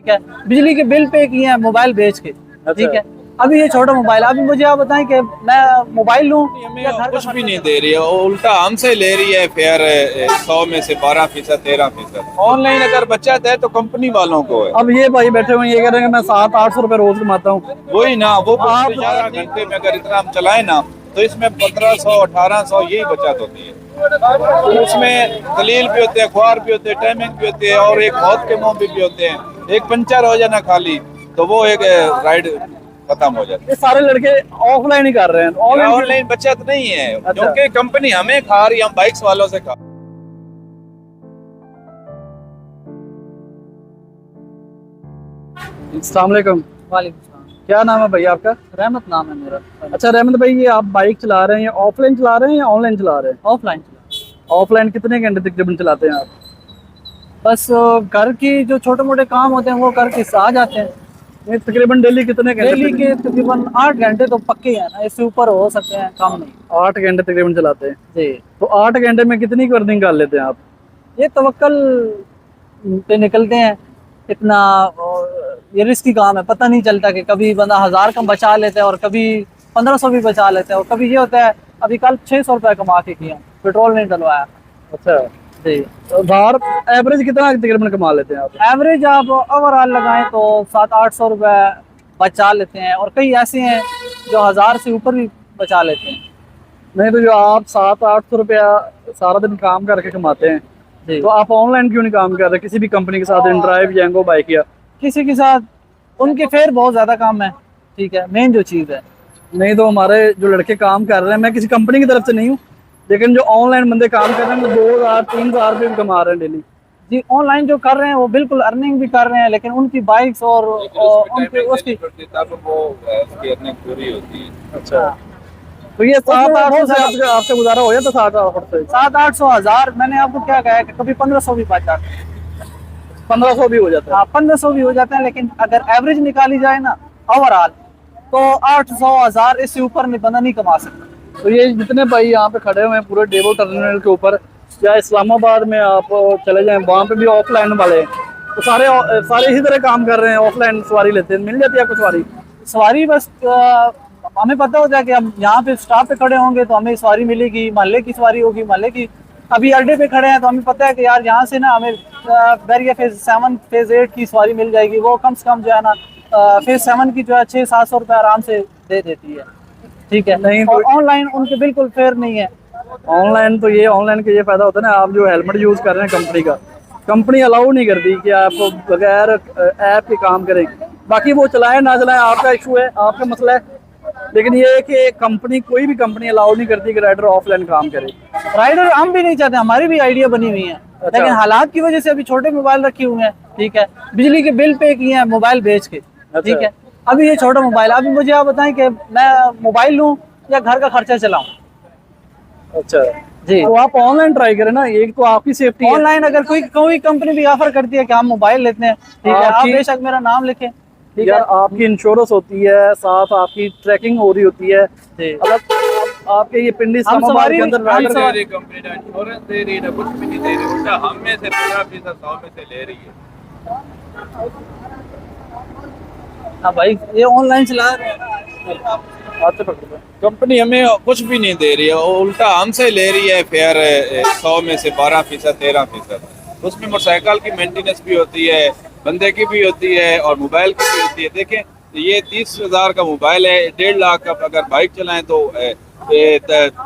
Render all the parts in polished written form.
ठीक है, बिजली के बिल पे किए हैं मोबाइल बेच के। ठीक है, अभी ये छोटा मोबाइल, अभी मुझे आप बताएं कि मैं मोबाइल लूं या घर कुछ का भी खर्चा नहीं चलाऊं? दे रही है, उल्टा हमसे ले रही है फेयर 100 में से 12% 13%। ऑनलाइन अगर बचत है तो कंपनी वालों को है। अब ये भाई बैठे हुए ये कह रहे हैं कि मैं 700-800 रुपए रोज कमाता हूँ। वही ना, वो आप 11 घंटे में अगर इतना हम चलाए ना तो इसमें 1500 1800 यही बचत होती है। तो उसमें दलील भी होते हैं, अखबार भी होते हैं, टाइमिंग भी होती है, और एक मौत के मुंह भी होते हैं। एक पंचर हो जाना खाली तो वो एक राइड खत्म हो जाती है। ये सारे लड़के ऑफलाइन ही कर रहे हैं, ऑनलाइन बचत नहीं है, क्योंकि कंपनी हमें खा रही है, हम बाइक्स वालों से खा। अस्सलाम वालेकुम। वालेकुम सलाम। क्या नाम है भैया आपका? रहमत नाम है मेरा। अच्छा रहमत भाई, ये आप बाइक चला रहे हैं, ये ऑफलाइन चला रहे हैं या ऑनलाइन चला रहे हैं? ऑफलाइन चला। ऑफलाइन कितने घंटे तकरीबन चलाते हैं आप? बस घर की जो छोटे मोटे काम होते हैं वो करके आ जाते हैं। ये तकरीबन डेली कितने घंटे? डेली के तकरीबन 8 घंटे तो पक्के हैं ना, इससे ऊपर हो सकते हैं, कम नहीं। 8 घंटे तकरीबन चलाते हैं। जी, तो 8 घंटे में कितनी की अर्निंग कर लेते हैं आप? ये तवक्कल पे निकलते हैं इतना। और ये रिस्की काम है, पता नहीं चलता कि कभी बंदा 1000 कम बचा लेता है और कभी 1500 भी बचा लेता है, और कभी ये होता है अभी कल 600 रुपये कमा के किया, पेट्रोल नहीं डलवाया। अच्छा जी, तो बाहर एवरेज कितना तकरीबन कमा लेते हैं आप? एवरेज आप ओवरऑल लगाएं तो 700-800 रुपये बचा लेते हैं, और कई ऐसे हैं जो 1000 से ऊपर भी बचा लेते हैं। नहीं तो जो आप 700-800 रुपया सारा दिन काम करके कमाते हैं, जी, तो आप ऑनलाइन क्यों नहीं काम कर रहे किसी भी कंपनी के साथ? ड्राइव जैंगो बाइक या किसी के साथ उनके फेयर बहुत ज़्यादा कम है। ठीक है, मेन जो चीज़ है। नहीं तो हमारे जो लड़के काम कर रहे हैं, मैं किसी कंपनी की तरफ से नहीं हूँ, लेकिन जो ऑनलाइन बंदे काम कर रहे हैं वो 2000-3000 रुपये भी कमा रहे हैं डेली। जी, ऑनलाइन जो कर रहे हैं वो बिल्कुल अर्निंग भी कर रहे हैं, लेकिन उनकी बाइक्स और उनकी उसकी तब वो उसकी अर्निंग पूरी होती है। अच्छा, तो ये 700-800 से आपका गुजारा हो जाता? 700-800 से 700-800 1000, मैंने आपको क्या कहा है कि कभी 1500 भी बच जाते हैं। 1500 भी हो जाता है? हाँ, 1500 भी हो जाते हैं, लेकिन अगर एवरेज निकाली जाए ना ओवरऑल तो 800 1000 इससे ऊपर नहीं, बंदा नहीं कमा सकता। तो ये जितने भाई यहाँ पे खड़े हुए हैं पूरे डेवो टर्मिनल के ऊपर, या इस्लामाबाद में आप चले जाएं वहाँ पे भी ऑफलाइन वाले हैं, तो सारे सारे इसी तरह काम कर रहे हैं, ऑफलाइन सवारी लेते हैं, मिल जाती है आपको सवारी? सवारी बस हमें पता होता है कि हम यहाँ पे स्टॉप पे खड़े होंगे तो हमें सवारी मिलेगी, मोहल्ले की सवारी होगी, मोहल्ले की। अभी अड्डे पे खड़े हैं तो हमें पता है कि यार यहाँ से ना हमें बैरिया फेज 7 फेज 8 की सवारी मिल जाएगी, वो कम से कम जो है ना फेज 7 की जो है 600-700 रुपये आराम से दे देती है। ठीक है, नहीं और ऑनलाइन उनके बिल्कुल फेयर नहीं है। ऑनलाइन तो ये ऑनलाइन का ये फायदा होता है ना, आप जो हेलमेट यूज कर रहे हैं कंपनी का, कंपनी अलाउ नहीं करती कि आप बगैर ऐप के काम करें। बाकी वो चलाएं ना चलाएं आपका इशू है, आपका मसला है, लेकिन ये है कि कंपनी, कोई भी कंपनी अलाउ नहीं करती कि राइडर ऑफलाइन काम करे। राइडर हम भी नहीं चाहते, हमारी भी आइडिया बनी हुई है, लेकिन हालात की वजह से अभी छोटे मोबाइल रखे हुए हैं। ठीक है, बिजली के बिल पे किए हैं मोबाइल बेच के। ठीक है, अभी ये छोटा मोबाइल, अभी मुझे आप बताएं कि मैं मोबाइल लूं या घर का खर्चा चलाऊं? अच्छा जी, तो आप ऑनलाइन ट्राई करें ना, एक तो आपकी सेफ्टी है। ऑनलाइन अगर कोई कंपनी भी ऑफर करती है कि हम मोबाइल लेते हैं, ठीक है, आप बेशक मेरा नाम लिखें। ठीक है, आपकी इंश्योरेंस होती है, साथ आपकी ट्रैकिंग हो रही होती है, अलग आपके ये पिंडी इस्लामाबाद के अंदर राइडर कंपनी ना इंश्योरेंस दे रही है ना कुछ भी नहीं दे रही, उल्टा हम में से 50% 100 में से ले रही है। हाँ भाई, ये ऑनलाइन चला रहे हैं। कंपनी हमें कुछ भी नहीं दे रही है, उल्टा हमसे ले रही है फेयर 100 में से 12% 13%। उसमें मोटरसाइकिल की मेंटेनेंस भी होती है, बंदे की भी होती है और मोबाइल की भी होती है। देखें ये 30,000 का मोबाइल है, 1.5 लाख का अगर बाइक चलाएं तो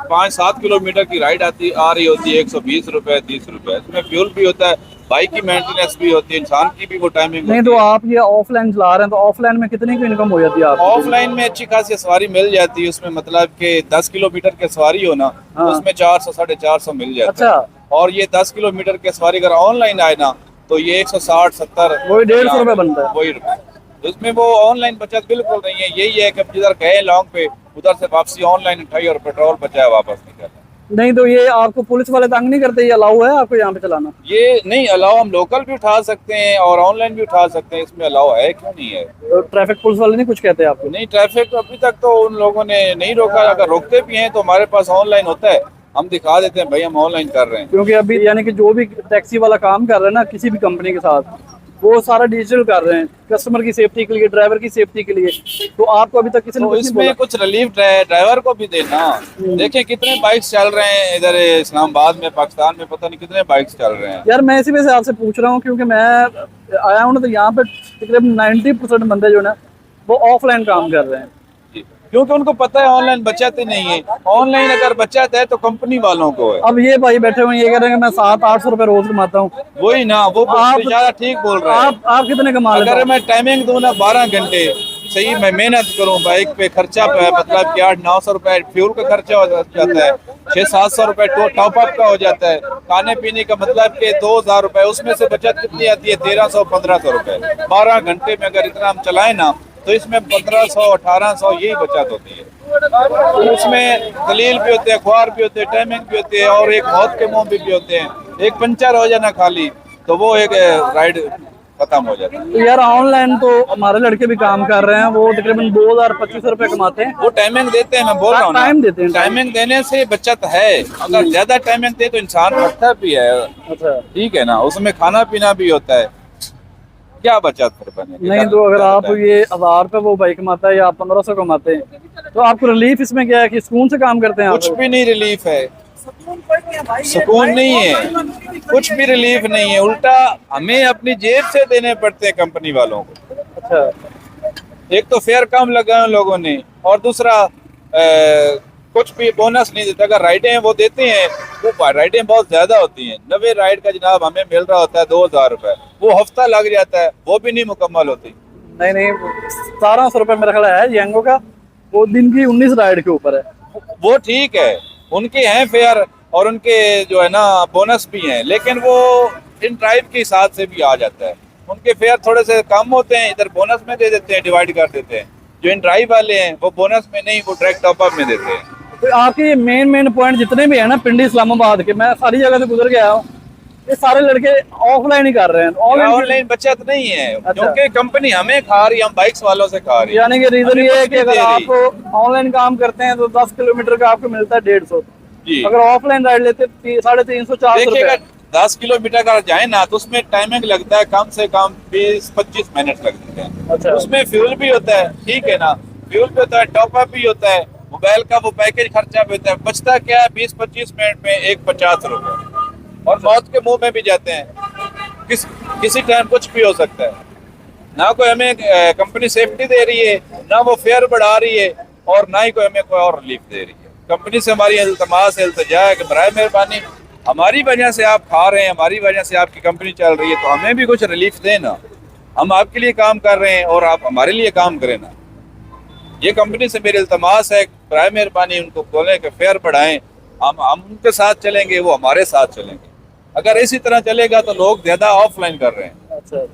5-7 किलोमीटर की राइड आ रही होती है 120 रुपए 30 रुपए। इसमें फ्यूल भी होता है, बाइक की मेंटेनेंस भी होती है, इंसान की भी वो टाइमिंग नहीं। तो आप ये ऑफलाइन चला रहे हैं, तो ऑफलाइन में कितनी की इनकम हो जाती है आप? ऑफलाइन में अच्छी खासी सवारी मिल जाती है, उसमें मतलब कि 10 किलोमीटर की सवारी हो ना, हाँ। उसमें 400-450 मिल जाता अच्छा। है। और ये 10 किलोमीटर की सवारी अगर ऑनलाइन आए ना तो ये 160-70 वही 150 रुपये बनता है। वही रुपये। इसमें वो ऑनलाइन बचत बिल्कुल नहीं है। यही है कि जिधर गए लॉन्ग पे उधर से वापसी ऑनलाइन उठाई और पेट्रोल बचाया वापस नहीं करना। नहीं तो ये आपको पुलिस वाले तंग नहीं करते? ये अलाउ है आपको यहाँ पे चलाना? ये नहीं अलाउ, हम लोकल भी उठा सकते हैं और ऑनलाइन भी उठा सकते हैं, इसमें अलाउ है, क्यों नहीं है? तो ट्रैफिक पुलिस वाले नहीं कुछ कहते आपको? नहीं, ट्रैफिक अभी तक तो उन लोगों ने नहीं रोका। अगर रोकते भी हैं तो हमारे पास ऑनलाइन होता है, हम दिखा देते हैं भाई हम ऑनलाइन कर रहे हैं। क्योंकि अभी यानी कि जो भी टैक्सी वाला काम कर रहा है ना किसी भी कंपनी के साथ, वो सारा डिजिटल कर रहे हैं कस्टमर की सेफ्टी के लिए, ड्राइवर की सेफ्टी के लिए। तो आपको अभी तक किसी ने तो कुछ नहीं इसमें बोला? कुछ रिलीफ ड्राइवर को भी देना। देखिए कितने बाइक्स चल रहे हैं इधर इस्लामाबाद में, पाकिस्तान में, पता नहीं कितने बाइक्स चल रहे हैं। यार मैं इसी वजह से आपसे पूछ रहा हूँ, क्योंकि मैं आया हूँ ना, तो यहाँ पे तकरीबन 90% बंदे जो है ना वो ऑफलाइन काम कर रहे हैं। जी। क्योंकि उनको पता है ऑनलाइन बचत ही नहीं है। ऑनलाइन अगर बचत है तो कंपनी वालों को है। अब ये भाई बैठे हुए हैं, ये कह रहे हैं कि मैं 700-800 रुपए रोज कमाता हूँ। वही ना, वो आप- बेचारा ठीक बोल रहे हैं। आप कितने कमा लेते अगर हो? मैं टाइमिंग दूं ना 12 घंटे सही, मैं मेहनत करूं बाइक पे, खर्चा पे मतलब कि 800-900 रुपए फ्यूल का खर्चा हो जाता है, 600-700 रुपए टॉप अप का हो जाता है, खाने पीने का मतलब कि 2000 रुपए, उसमें से बचत कितनी आती है? 1300-1500 रुपए। 12 घंटे में अगर इतना हम चलाएं ना तो इसमें 1500-1800 यही बचत होती है। तो उसमें दलील भी होते हैं, अखबार भी होते हैं, टाइमिंग भी होती है, और एक मौत के मुंह भी होते हैं। एक पंचर हो जाना खाली तो वो एक राइड खत्म हो जाता है। तो यार ऑनलाइन तो हमारे लड़के भी काम कर रहे हैं, वो तकरीबन 2000-2500 रुपए कमाते हैं। वो टाइमिंग देते हैं, मैं बोल रहा हूँ ना, टाइम देते हैं। टाइमिंग देने से बचत है। अगर ज्यादा टाइमिंग दे तो इंसान थकता भी है, अच्छा, ठीक है ना, उसमें खाना पीना भी होता है, क्या बचत फिर बनेगी? नहीं तो अगर आप ये 1000 रुपए वो भाई कमाता है या आप 1500 कमाते हैं, तो आपको रिलीफ इसमें क्या है कि सुकून से काम करते हैं कुछ आप? भी नहीं रिलीफ है, सुकून नहीं है, कुछ भी रिलीफ नहीं है। उल्टा हमें अपनी जेब से देने पड़ते हैं कंपनी वालों को। अच्छा, एक तो फेयर कम लगा उन लोगों ने, और दूसरा कुछ भी बोनस नहीं देता। अगर राइडें हैं वो देते हैं, वो राइडें बहुत ज्यादा होती हैं। 90 राइड का जनाब हमें मिल रहा होता है 2000 रुपए, वो हफ्ता लग जाता है, वो भी नहीं मुकम्मल होती। नहीं 1700 रुपए मेरा ख्याल है यंगो का, वो दिन की 19 राइड के ऊपर है। वो ठीक है, उनके हैं फेयर और उनके जो है ना बोनस भी हैं, लेकिन वो इन ड्राइव के हिसाब से भी आ जाता है। उनके फेयर थोड़े से कम होते हैं, इधर बोनस में दे देते हैं, डिवाइड कर देते हैं। जो इन ड्राइव वाले हैं वो बोनस में नहीं, वो डायरेक्ट टॉप अप में देते हैं। तो आपके मेन पॉइंट जितने भी है ना पिंडी इस्लामाबाद के, मैं सारी जगह से गुजर गया हूँ, ये सारे लड़के ऑफलाइन ही कर रहे हैं। ऑनलाइन बचत नहीं है, अच्छा। क्योंकि कंपनी हमें खा रही है, हम बाइक्स वालों से खा रही है। यानी कि रीजन हमें ये है कुछ कि नहीं अगर दे रही। आप ऑनलाइन काम करते हैं तो 10 किलोमीटर का आपको मिलता है 150। जी। अगर ऑफलाइन राइड लेते 350-400 देखिएगा रुपए। 10 किलोमीटर का जाए ना तो उसमें टाइमिंग लगता है कम से कम 20-25 मिनट लगते हैं। अच्छा। उसमें फ्यूल भी होता है, ठीक है ना, फ्यूल भी होता है, टॉप अप भी होता है, मोबाइल का वो पैकेज खर्चा भी होता है। बचता क्या है? 20-25 मिनट में एक 50 रुपए, और मौत के मुंह में भी जाते हैं। किसी टाइम कुछ भी हो सकता है। ना कोई हमें कंपनी सेफ्टी दे रही है, ना वो फेयर बढ़ा रही है, और ना ही कोई हमें कोई और रिलीफ दे रही है। कंपनी से हमारी इल्तमास है, इल्तिजा है कि बराए मेहरबानी, हमारी वजह से आप खा रहे हैं, हमारी वजह से आपकी कंपनी चल रही है, तो हमें भी कुछ रिलीफ देना। हम आपके लिए काम कर रहे हैं और आप हमारे लिए काम करें ना। ये कंपनी से मेरी इल्तमास है, बराए मेहरबानी उनको बोलें कि फेयर बढ़ाएं। हम उनके साथ चलेंगे, वो हमारे साथ चलेंगे। अगर इसी तरह चलेगा तो लोग ज्यादा ऑफलाइन कर रहे हैं। अच्छा,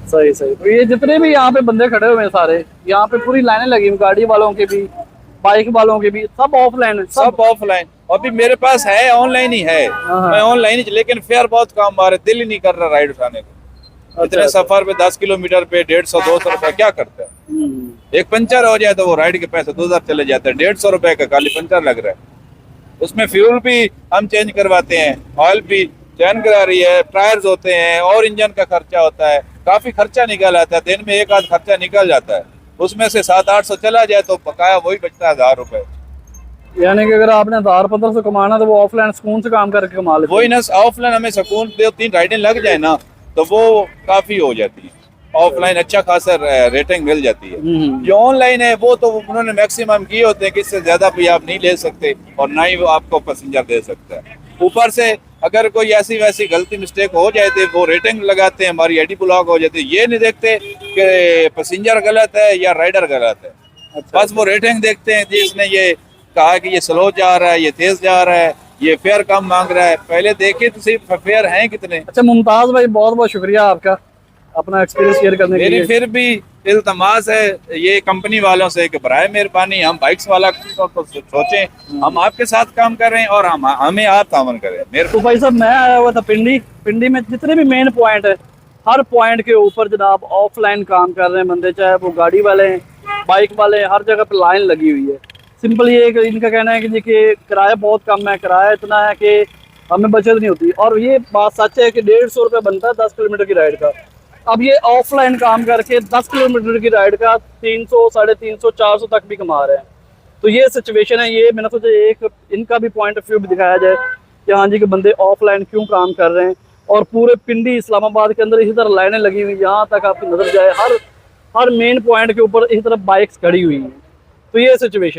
सही। तो ये जितने भी यहाँ पे बंदे खड़े हुए हैं सारे, यहाँ पे पूरी लाइनें लगी हुई, गाड़ी वालों के भी, बाइक वालों के भी, सब ऑफलाइन है। सब ऑफलाइन। अभी मेरे पास है, ऑनलाइन ही है, हाँ। मैं ऑनलाइन ही, लेकिन फेयर बहुत कम मारे, दिल ही नहीं कर रहा राइड उठाने को। इतने सफर पे 10 किलोमीटर पे 150-200 रुपए क्या करता है? एक पंचर हो जाए तो वो राइड के पैसे 2000 चले जाते हैं। 150 रुपए का खाली पंचर लग रहा है। उसमें फ्यूल भी हम चेंज करवाते हैं, ऑयल भी चेंज करा रही है, टायर्स होते हैं, और इंजन का खर्चा होता है। काफी खर्चा निकल आता है, दिन में एक आध खर्चा निकल जाता है। उसमें से 700-800 चला जाए तो बकाया वही बचता है 1000 रुपए। यानी कि अगर आपने 1000-1500 कमाना तो वो ऑफलाइन सुकून से काम करके कमा लेते वही ना, ऑफलाइन हमें सुकून 2-3 राइडें लग जाए ना तो वो काफी हो जाती है। ऑफलाइन अच्छा खासा रेटिंग मिल जाती है। जो ऑनलाइन है वो तो उन्होंने मैक्सिमम किए होते हैं कि इससे ज्यादा भी आप नहीं ले सकते, और ना ही वो आपको पैसेंजर दे सकता है। ऊपर से अगर कोई ऐसी वैसी गलती मिस्टेक हो जाए तो वो रेटिंग लगाते हैं, हमारी आईडी ब्लॉक हो जाती है। ये नहीं देखते कि पैसेंजर गलत है या राइडर गलत है। अच्छा। बस वो रेटिंग देखते हैं, जिसने ये कहा कि ये स्लो जा रहा है, ये तेज जा रहा है, ये फेयर कम मांग रहा है। पहले देखिए तो सिर्फ फेयर हैं कितने। अच्छा मुमताज भाई, बहुत बहुत शुक्रिया आपका अपना एक्सपीरियंस शेयर करने के मेरी लिए। फिर भी इल्तमास है ये कंपनी वालों से कि बराए मेहरबानी हम बाइक्स वाला को सोचें, हम आपके साथ काम कर रहे हैं और हमें आप तावन करें। मेरे तो भाई साहब मैं आया हुआ था पिंडी में जितने भी मेन पॉइंट है, हर पॉइंट के ऊपर जनाब ऑफलाइन काम कर रहे हैं बंदे, चाहे वो गाड़ी वाले हैं, बाइक वाले हैं, हर जगह पे लाइन लगी हुई है। सिंपल ये है कि इनका कहना है कि देखिए किराया बहुत कम है, किराया इतना है कि हमें बचत नहीं होती। और ये बात सच है कि 150 रुपये बनता है 10 किलोमीटर की राइड का। अब ये ऑफलाइन काम करके 10 किलोमीटर की राइड का 300, 350, 400 तक भी कमा रहे हैं। तो ये सिचुएशन है। ये मैंने सोचा एक इनका भी पॉइंट ऑफ व्यू भी दिखाया जाए कि हाँ जी, कि बंदे ऑफलाइन क्यों काम कर रहे हैं। और पूरे पिंडी इस्लामाबाद के अंदर इसी तरह लाइनें लगी हुई, यहाँ तक आपकी नजर जाए हर मेन पॉइंट के ऊपर इसी तरह बाइक्स खड़ी हुई हैं। तो ये सिचुएशन